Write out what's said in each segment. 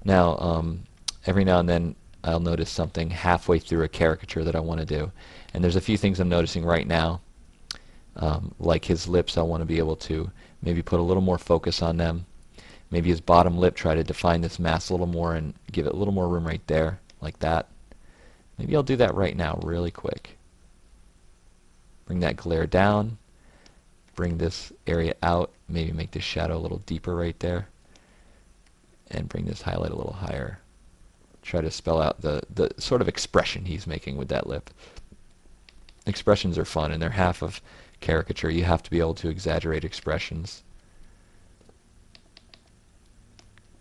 Now, every now and then I'll notice something halfway through a caricature that I want to do. And there's a few things I'm noticing right now. Like his lips, I want to be able to maybe put a little more focus on them. Maybe his bottom lip, try to define this mass a little more and give it a little more room right there, like that. Maybe I'll do that right now, really quick. Bring that glare down. Bring this area out. Maybe make this shadow a little deeper right there. And bring this highlight a little higher. Try to spell out the sort of expression he's making with that lip. Expressions are fun, and they're half of caricature. You have to be able to exaggerate expressions.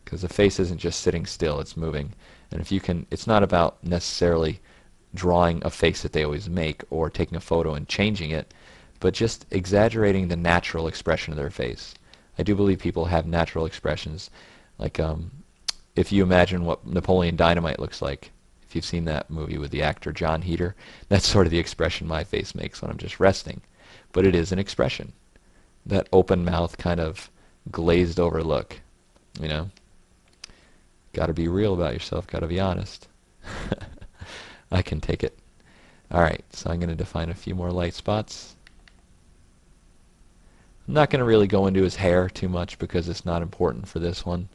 Because the face isn't just sitting still, it's moving. And if you can, it's not about necessarily drawing a face that they always make or taking a photo and changing it, but just exaggerating the natural expression of their face. I do believe people have natural expressions. Like if you imagine what Napoleon Dynamite looks like, if you've seen that movie with the actor John Heater, that's sort of the expression my face makes when I'm just resting. But it is an expression. That open mouth kind of glazed over look, you know? Got to be real about yourself, got to be honest. I can take it. Alright, so I'm going to define a few more light spots. I'm not going to really go into his hair too much because it's not important for this one.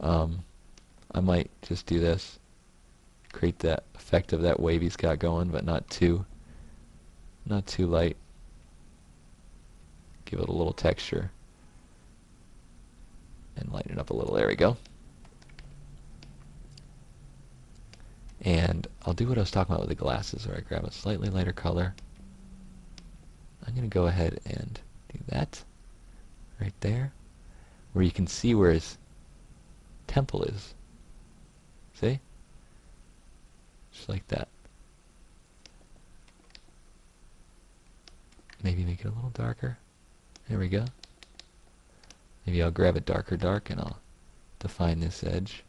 I might just do this. Create that effect of that wave he's got going, but not too light. Give it a little texture. And lighten it up a little. There we go. And I'll do what I was talking about with the glasses, where I grab a slightly lighter color. I'm going to go ahead and do that right there, where you can see where his temple is. See? Just like that. Maybe make it a little darker. There we go. Maybe I'll grab a darker dark and I'll define this edge.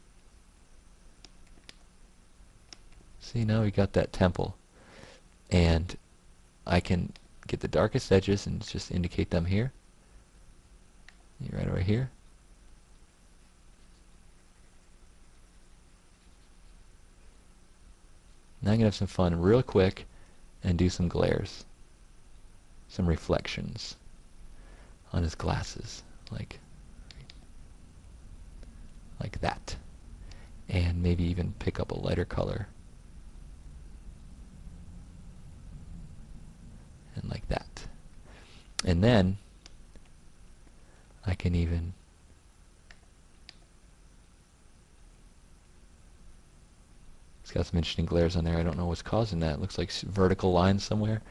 See, now we got that temple. And I can get the darkest edges and just indicate them here. Right over here. Now I'm going to have some fun real quick and do some glares. Some reflections on his glasses. Like that. And maybe even pick up a lighter color. And like that. And then I can even it's got some interesting glares on there. I don't know what's causing that. It looks like vertical lines somewhere.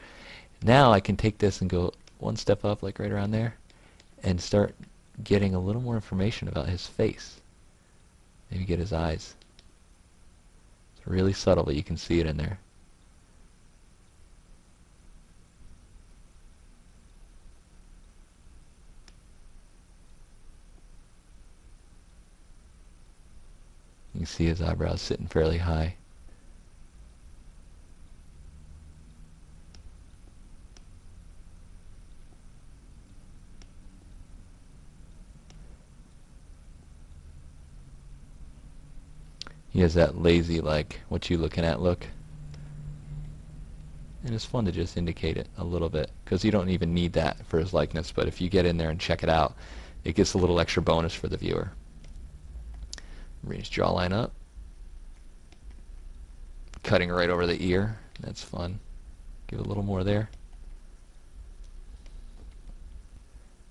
Now I can take this and go one step up, like right around there, and start getting a little more information about his face. Maybe get his eyes. It's really subtle, but you can see it in there. You can see his eyebrows sitting fairly high. He has that lazy, like, what you looking at look. And it's fun to just indicate it a little bit, because you don't even need that for his likeness, but if you get in there and check it out, it gets a little extra bonus for the viewer. Bring his jawline up. Cutting right over the ear. That's fun. Give it a little more there.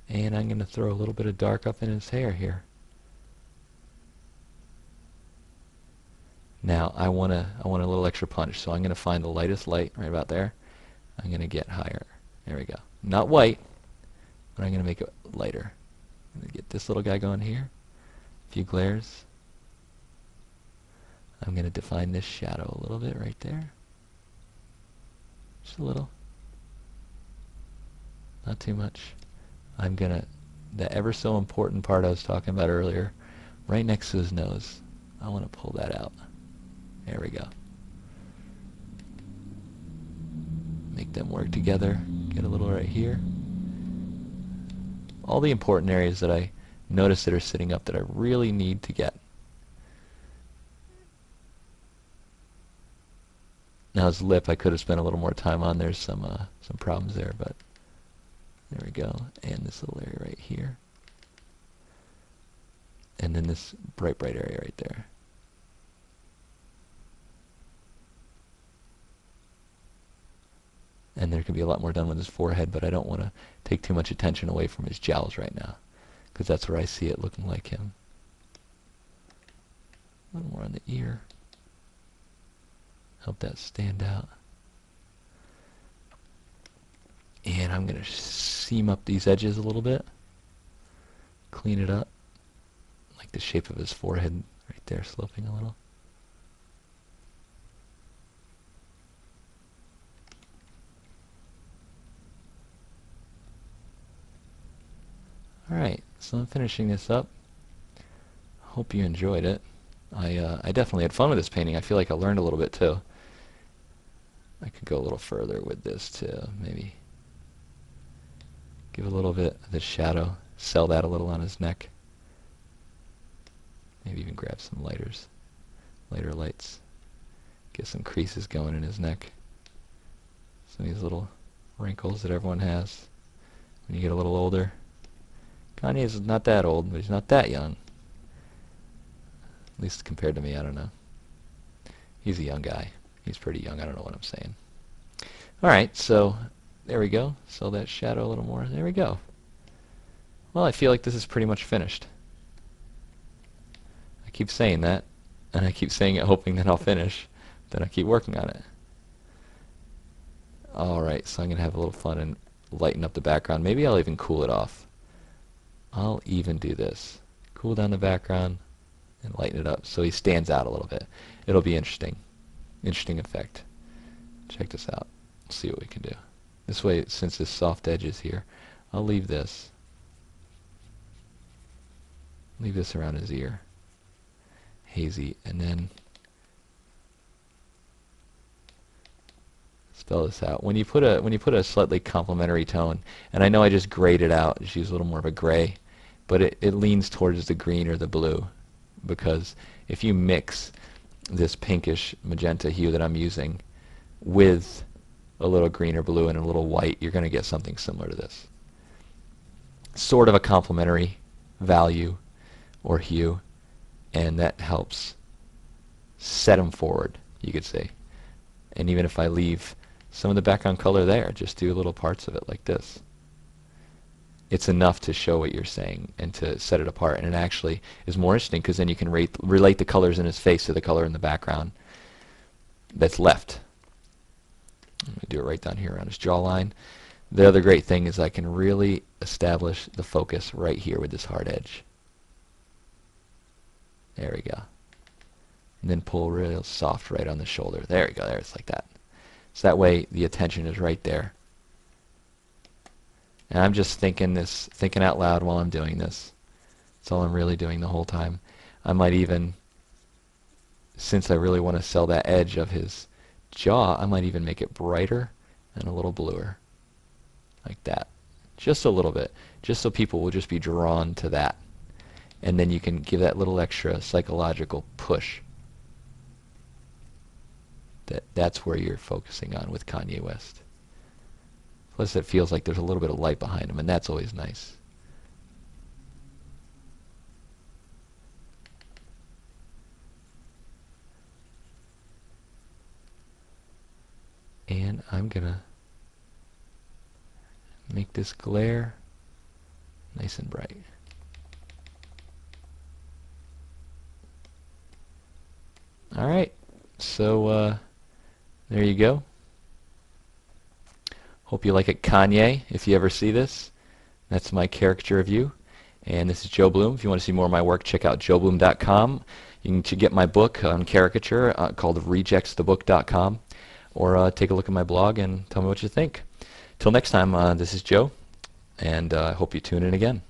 And I'm going to throw a little bit of dark up in his hair here. Now I want a little extra punch, so I'm going to find the lightest light right about there. I'm going to get higher. There we go. Not white, but I'm going to make it lighter. I'm going to get this little guy going here. A few glares. I'm going to define this shadow a little bit right there. Just a little. Not too much. I'm going to, the ever so important part I was talking about earlier, right next to his nose. I want to pull that out. There we go. Make them work together. Get a little right here. All the important areas that I notice that are sitting up that I really need to get. Now his lip, I could have spent a little more time on. There's some problems there, but there we go. And this little area right here. And then this bright area right there. And there could be a lot more done with his forehead, but I don't want to take too much attention away from his jowls right now, because that's where I see it looking like him. A little more on the ear. Help that stand out. And I'm going to seam up these edges a little bit. Clean it up. Like the shape of his forehead right there sloping a little. Alright, so I'm finishing this up. Hope you enjoyed it. I definitely had fun with this painting. I feel like I learned a little bit too. I could go a little further with this too, maybe. Give a little bit of the shadow, sell that a little on his neck. Maybe even grab some lighter lights. Get some creases going in his neck. Some of these little wrinkles that everyone has when you get a little older. Kanye's not that old, but he's not that young. At least compared to me, I don't know. He's a young guy. He's pretty young. I don't know what I'm saying. Alright, so there we go. Sell that shadow a little more. There we go. Well, I feel like this is pretty much finished. I keep saying that, and I keep saying it hoping that I'll finish. Then I keep working on it. Alright, so I'm going to have a little fun and lighten up the background. Maybe I'll even cool it off. I'll even do this. Cool down the background and lighten it up so he stands out a little bit. It'll be interesting. Interesting effect. Check this out. Let's see what we can do. This way, since this soft edge is here, I'll leave this. Leave this around his ear. Hazy. And then spell this out. When you put a slightly complementary tone, and I know I just grayed it out, just use a little more of a gray, but it leans towards the green or the blue, because if you mix this pinkish magenta hue that I'm using with a little green or blue and a little white, you're going to get something similar to this. Sort of a complementary value or hue, and that helps set them forward, you could say. And even if I leave some of the background color there, just do little parts of it like this. It's enough to show what you're saying and to set it apart, and it actually is more interesting because then you can relate the colors in his face to the color in the background that's left. I'm going to do it right down here around his jawline. The other great thing is I can really establish the focus right here with this hard edge. There we go. And then pull real soft right on the shoulder. There we go. There, it's like that. So that way the attention is right there. And I'm just thinking out loud while I'm doing this. That's all I'm really doing the whole time. I might even, since I really want to sell that edge of his jaw, I might even make it brighter and a little bluer. Like that. Just a little bit. Just so people will just be drawn to that. And then you can give that little extra psychological push. That's where you're focusing on with Kanye West. Plus it feels like there's a little bit of light behind him, and that's always nice. And I'm gonna make this glare nice and bright. Alright, so there you go. Hope you like it, Kanye, if you ever see this. That's my caricature of you. And this is JoeBluhm. If you want to see more of my work, check out JoeBluhm.com. You can get my book on caricature called rejectsthebook.com, or take a look at my blog and tell me what you think. Till next time, this is Joe, and I hope you tune in again.